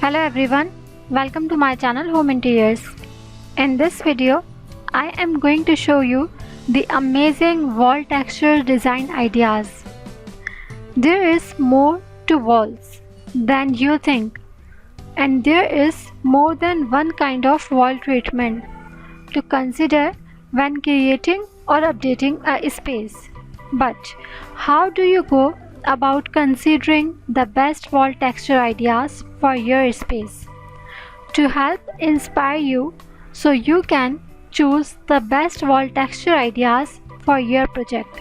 Hello everyone, welcome to my channel Home Interiors. In this video, I am going to show you the amazing wall texture design ideas. There is more to walls than you think, and there is more than one kind of wall treatment to consider when creating or updating a space. But how do you go about considering the best wall texture ideas for your space? To help inspire you so you can choose the best wall texture ideas for your project,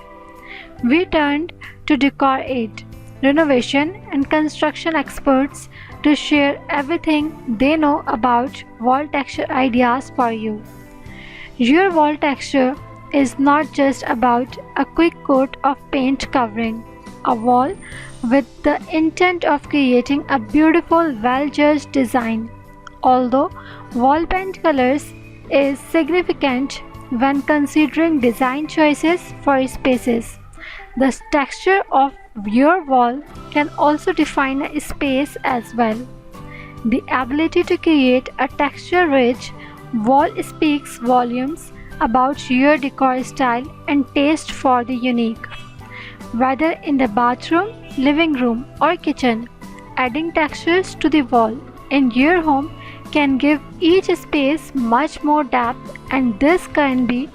we turned to Decor Aid, renovation and construction experts to share everything they know about wall texture ideas for you. Your wall texture is not just about a quick coat of paint covering a wall with the intent of creating a beautiful, well-judged design. Although wall paint colors is significant when considering design choices for spaces, the texture of your wall can also define a space as well. The ability to create a texture-rich wall speaks volumes about your decor style and taste for the unique. Whether in the bathroom, living room, or kitchen, adding textures to the wall in your home can give each space much more depth, and this can be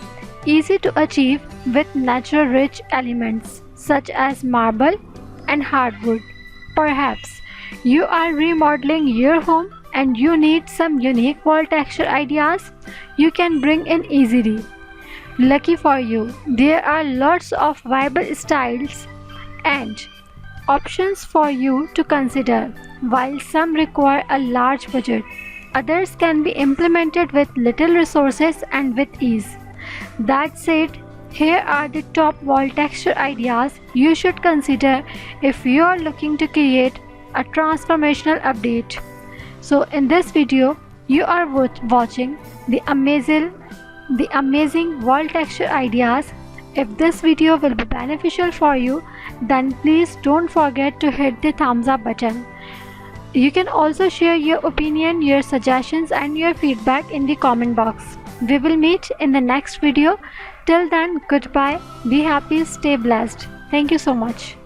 easy to achieve with natural rich elements such as marble and hardwood. Perhaps you are remodeling your home and you need some unique wall texture ideas you can bring in easily. Lucky for you, there are lots of viable styles and options for you to consider. While some require a large budget, others can be implemented with little resources and with ease. That said, here are the top wall texture ideas you should consider if you are looking to create a transformational update. So in this video, you are watching the amazing wall texture ideas. If this video will be beneficial for you, then please don't forget to hit the thumbs up button. You can also share your opinion, your suggestions and your feedback in the comment box. We will meet in the next video. Till then, goodbye, be happy, stay blessed. Thank you so much.